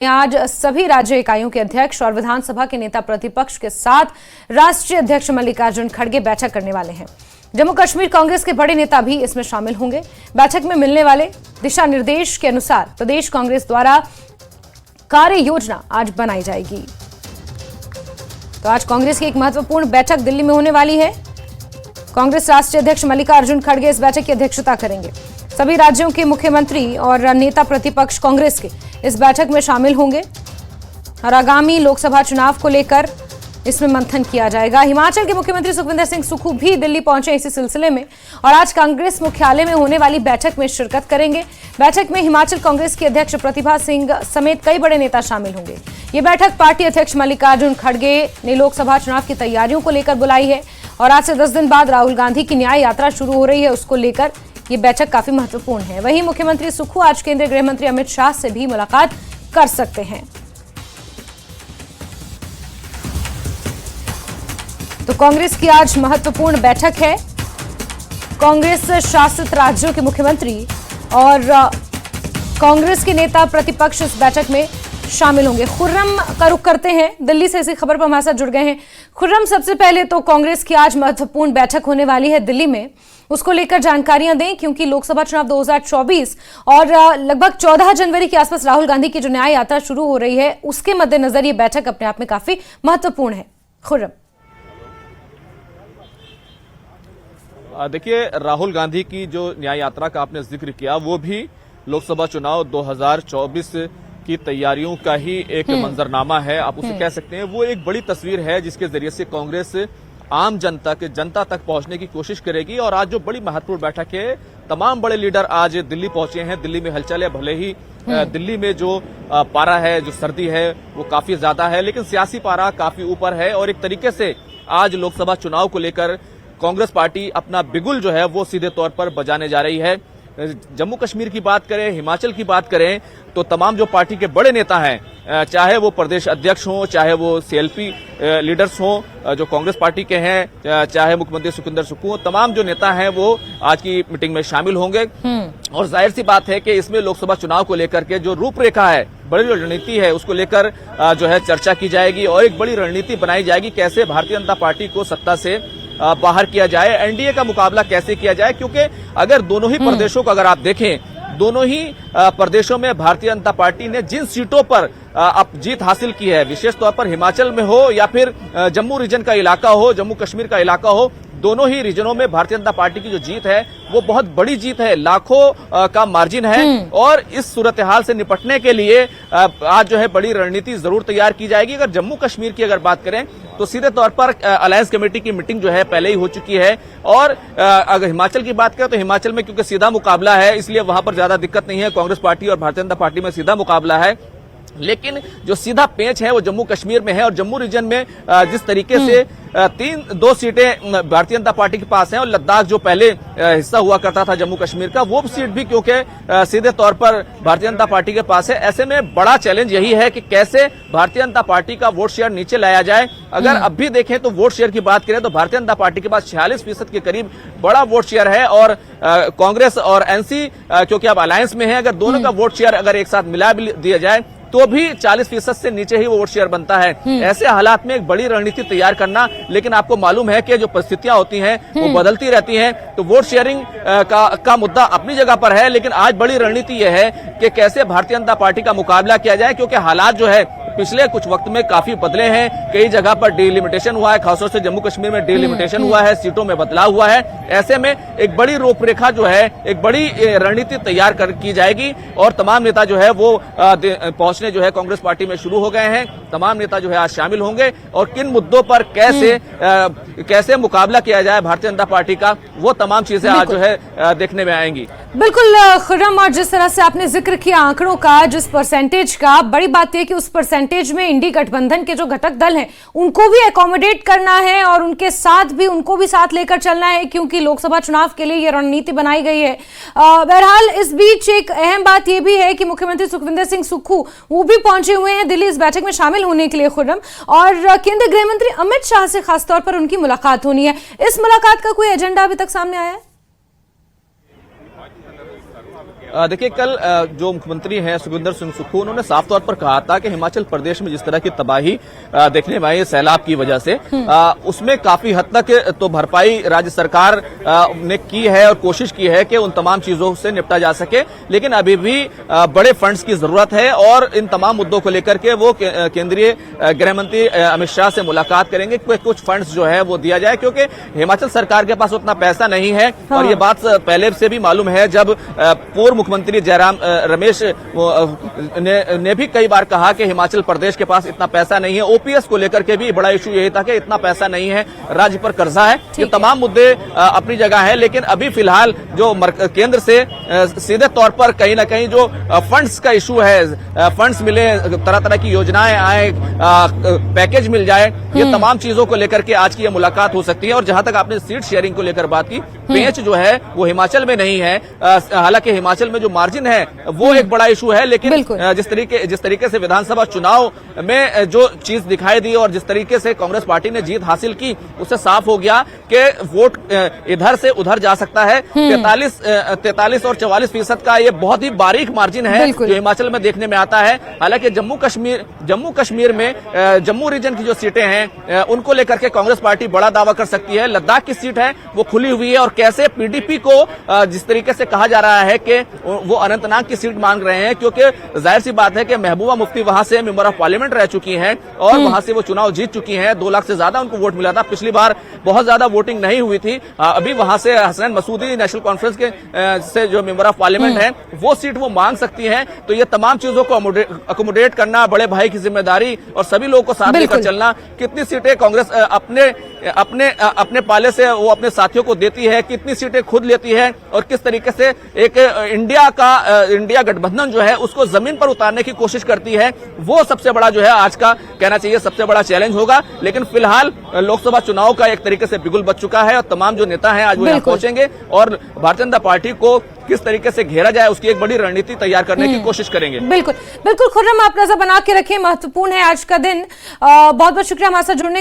आज सभी राज्य इकाइयों के अध्यक्ष और विधानसभा के नेता प्रतिपक्ष के साथ राष्ट्रीय अध्यक्ष मल्लिकार्जुन खड़गे बैठक करने वाले हैं। जम्मू कश्मीर कांग्रेस के बड़े नेता भी इसमें शामिल होंगे। बैठक में मिलने वाले दिशा निर्देश के अनुसार प्रदेश कांग्रेस द्वारा कार्य योजना आज बनाई जाएगी। तो आज कांग्रेस की एक महत्वपूर्ण बैठक दिल्ली में होने वाली है। कांग्रेस राष्ट्रीय अध्यक्ष मल्लिकार्जुन खड़गे इस बैठक की अध्यक्षता करेंगे। सभी राज्यों के मुख्यमंत्री और नेता प्रतिपक्ष कांग्रेस के इस बैठक में शामिल होंगे और आगामी लोकसभा चुनाव को लेकर इसमें मंथन किया जाएगा। हिमाचल के मुख्यमंत्री सुखविंदर सिंह सुक्खू भी दिल्ली पहुंचे इसी सिलसिले में और आज कांग्रेस मुख्यालय में होने वाली बैठक में शिरकत करेंगे। बैठक में हिमाचल कांग्रेस की अध्यक्ष प्रतिभा सिंह समेत कई बड़े नेता शामिल होंगे। ये बैठक पार्टी अध्यक्ष मल्लिकार्जुन खड़गे ने लोकसभा चुनाव की तैयारियों को लेकर बुलाई है और आज से 10 दिन बाद राहुल गांधी की न्याय यात्रा शुरू हो रही है, उसको लेकर ये बैठक काफी महत्वपूर्ण है। वहीं मुख्यमंत्री सुक्खू आज केंद्रीय गृह मंत्री अमित शाह से भी मुलाकात कर सकते हैं। तो कांग्रेस की आज महत्वपूर्ण बैठक है। कांग्रेस शासित राज्यों के मुख्यमंत्री और कांग्रेस के नेता प्रतिपक्ष इस बैठक में शामिल होंगे। खुर्रम का रुख करते हैं, दिल्ली से इसी खबर पर हमारे साथ जुड़ गए हैं। खुर्रम, सबसे पहले तो कांग्रेस की आज महत्वपूर्ण बैठक होने वाली है दिल्ली में, उसको लेकर जानकारियां दें, क्योंकि लोकसभा चुनाव 2024 और लगभग 14 जनवरी के आसपास राहुल गांधी की जो न्याय यात्रा शुरू हो रही है, उसके मद्देनजर ये बैठक अपने आप में काफी महत्वपूर्ण है। खुर्रम, देखिए, राहुल गांधी की जो न्याय यात्रा का आपने जिक्र किया, वो भी लोकसभा चुनाव 2024 की तैयारियों का ही एक मंजरनामा है, आप उसे कह सकते हैं। वो एक बड़ी तस्वीर है जिसके जरिए से कांग्रेस आम जनता तक पहुंचने की कोशिश करेगी। और आज जो बड़ी महत्वपूर्ण बैठक है, तमाम बड़े लीडर आज दिल्ली पहुंचे हैं। दिल्ली में हलचल है, भले ही दिल्ली में जो पारा है, जो सर्दी है, वो काफी ज्यादा है, लेकिन सियासी पारा काफी ऊपर है। और एक तरीके से आज लोकसभा चुनाव को लेकर कांग्रेस पार्टी अपना बिगुल जो है वो सीधे तौर पर बजाने जा रही है। जम्मू कश्मीर की बात करें, हिमाचल की बात करें, तो तमाम जो पार्टी के बड़े नेता हैं, चाहे वो प्रदेश अध्यक्ष हों, चाहे वो सीएलपी लीडर्स हों जो कांग्रेस पार्टी के हैं, चाहे मुख्यमंत्री सुखविंदर सुक्खू, तमाम जो नेता हैं वो आज की मीटिंग में शामिल होंगे। और जाहिर सी बात है कि इसमें लोकसभा चुनाव को लेकर के जो रूपरेखा है, बड़ी रणनीति है, उसको लेकर जो है चर्चा की जाएगी और एक बड़ी रणनीति बनाई जाएगी, कैसे भारतीय जनता पार्टी को सत्ता से बाहर किया जाए, एनडीए का मुकाबला कैसे किया जाए। क्योंकि अगर दोनों ही प्रदेशों को अगर आप देखें, दोनों ही प्रदेशों में भारतीय जनता पार्टी ने जिन सीटों पर अब जीत हासिल की है, विशेष तौर पर हिमाचल में हो या फिर जम्मू रीजन का इलाका हो, जम्मू कश्मीर का इलाका हो, दोनों ही रीजनों में भारतीय जनता पार्टी की जो जीत है वो बहुत बड़ी जीत है, लाखों का मार्जिन है। और इस सूरत हाल से निपटने के लिए आज जो है बड़ी रणनीति जरूर तैयार की जाएगी। अगर जम्मू कश्मीर की अगर बात करें तो सीधे तौर पर अलायंस कमेटी की मीटिंग जो है पहले ही हो चुकी है। और अगर हिमाचल की बात करें तो हिमाचल में क्योंकि सीधा मुकाबला है, इसलिए वहां पर ज्यादा दिक्कत नहीं है। कांग्रेस पार्टी और भारतीय जनता पार्टी में सीधा मुकाबला है, लेकिन जो सीधा पेंच है वो जम्मू कश्मीर में है। और जम्मू रीजन में जिस तरीके से 2 सीटें भारतीय जनता पार्टी के पास हैं और लद्दाख जो पहले हिस्सा हुआ करता था जम्मू कश्मीर का, वो सीट भी क्योंकि सीधे तौर पर भारतीय जनता पार्टी के पास है। ऐसे में बड़ा चैलेंज यही है कि कैसे भारतीय जनता पार्टी का वोट शेयर नीचे लाया जाए। अगर अब भी देखें तो वोट शेयर की बात करें तो भारतीय जनता पार्टी के पास 46% के करीब बड़ा वोट शेयर है। और कांग्रेस और एनसी क्योंकि अब अलायंस में है, अगर दोनों का वोट शेयर अगर एक साथ मिला दिया जाए तो भी 40% से नीचे ही वो वोट शेयर बनता है। ऐसे हालात में एक बड़ी रणनीति तैयार करना, लेकिन आपको मालूम है कि जो परिस्थितियां होती हैं वो बदलती रहती हैं। तो वोट शेयरिंग का मुद्दा अपनी जगह पर है, लेकिन आज बड़ी रणनीति यह है कि कैसे भारतीय जनता पार्टी का मुकाबला किया जाए। क्योंकि हालात जो है पिछले कुछ वक्त में काफी बदले हैं। कई जगह पर डिलिमिटेशन हुआ है, खासतौर से जम्मू कश्मीर में डिलिमिटेशन हुआ है, सीटों में बदलाव हुआ है। ऐसे में एक बड़ी रूपरेखा जो है, एक बड़ी रणनीति तैयार की जाएगी। और तमाम नेता जो है वो पहुंचने जो है कांग्रेस पार्टी में शुरू हो गए हैं। तमाम नेता जो है आज शामिल होंगे और किन मुद्दों पर कैसे मुकाबला किया जाए भारतीय जनता पार्टी का, वो तमाम चीजें आज जो है देखने में आएंगी। बिल्कुल खुर्रम, और जिस तरह से आपने जिक्र किया आंकड़ों का, जिस परसेंटेज का, बड़ी बात यह कि उस परसेंटेज में इंडी गठबंधन के जो घटक दल हैं उनको भी एकोमोडेट करना है और उनके साथ भी उनको भी साथ लेकर चलना है, क्योंकि लोकसभा चुनाव के लिए यह रणनीति बनाई गई है। बहरहाल इस बीच एक अहम बात यह भी है कि मुख्यमंत्री सुखविंदर सिंह सुक्खू वो भी पहुंचे हुए हैं दिल्ली इस बैठक में शामिल होने के लिए खुर्रम, और केंद्रीय गृह मंत्री अमित शाह से खासतौर पर उनकी मुलाकात होनी है। इस मुलाकात का कोई एजेंडा अभी तक सामने आया है? देखिए, कल जो मुख्यमंत्री हैं सुखविंदर सिंह सुक्खू, उन्होंने साफ तौर पर कहा था कि हिमाचल प्रदेश में जिस तरह की तबाही देखने में आई सैलाब की वजह से, उसमें काफी हद तक तो भरपाई राज्य सरकार ने की है और कोशिश की है कि उन तमाम चीजों से निपटा जा सके, लेकिन अभी भी बड़े फंड्स की जरूरत है और इन तमाम मुद्दों को लेकर के वो केंद्रीय गृह मंत्री अमित शाह से मुलाकात करेंगे कि कुछ फंड्स जो है वो दिया जाए, क्योंकि हिमाचल सरकार के पास उतना पैसा नहीं है। और ये बात पहले से भी मालूम है, जब पूर्व मुख्यमंत्री जयराम रमेश ने भी कई बार कहा कि हिमाचल प्रदेश के पास इतना पैसा नहीं है। ओपीएस को लेकर के भी बड़ा इशू यही था कि इतना पैसा नहीं है, राज्य पर कर्जा है। ये तमाम मुद्दे अपनी जगह है, लेकिन अभी फिलहाल जो केंद्र से सीधे तौर पर कहीं ना कहीं जो फंड्स का इशू है, फंड्स मिले, तरह तरह की योजनाएं आए, पैकेज मिल जाए, ये तमाम चीजों को लेकर के आज की ये मुलाकात हो सकती है। और जहां तक आपने सीट शेयरिंग को लेकर बात की, पेंच जो है वो हिमाचल में नहीं है। हालांकि हिमाचल में जो मार्जिन है वो एक बड़ा इशू है, लेकिन जिस तरीके से विधानसभा चुनाव में जो चीज दिखाई दी और जिस तरीके से कांग्रेस पार्टी ने जीत हासिल की, उससे साफ हो गया कि वोट इधर से उधर जा सकता है। 43 और 44% का ये बहुत ही बारीक मार्जिन है जो हिमाचल में देखने में आता है। हालांकि जम्मू कश्मीर में जम्मू रीजन की जो सीटें हैं उनको लेकर के कांग्रेस पार्टी बड़ा दावा कर सकती है। लद्दाख की सीट है वो खुली हुई है, और कैसे पीडीपी को जिस तरीके से कहा जा रहा है कि वो अनंतनाग की सीट मांग रहे हैं, क्योंकि जाहिर सी बात है कि महबूबा मुफ्ती वहां से मेंबर ऑफ पार्लियामेंट रह चुकी हैं और वहां से वो चुनाव जीत चुकी हैं। 2 लाख से ज्यादा उनको वोट मिला था। पिछली बार बहुत ज्यादा वोटिंग नहीं हुई थी। अभी वहां से हसनैन मसूदी नेशनल कॉन्फ्रेंस के से जो मेंबर ऑफ पार्लियामेंट है वो सीट वो मांग सकती हैं। तो ये तमाम चीजों को अकोमोडेट करना, बड़े भाई की जिम्मेदारी और सभी लोगों को साथ लेकर चलना, कितनी सीटें कांग्रेस अपने पाले से वो अपने साथियों को देती है, कितनी सीटें खुद लेती है, और किस तरीके से एक इंडिया गठबंधन जो है उसको जमीन पर उतारने की कोशिश करती है, वो सबसे बड़ा जो है आज का कहना चाहिए सबसे बड़ा चैलेंज होगा। लेकिन फिलहाल लोकसभा चुनाव का एक तरीके से बिगुल बच चुका है और तमाम जो नेता हैं आज वो यहाँ पहुंचेंगे और भारतीय जनता पार्टी को किस तरीके से घेरा जाए उसकी एक बड़ी रणनीति तैयार करने की कोशिश करेंगे। बिल्कुल खुर्रम, आप नजर बना के रखें, महत्वपूर्ण है आज का दिन। बहुत बहुत शुक्रिया हमारे साथ जुड़ने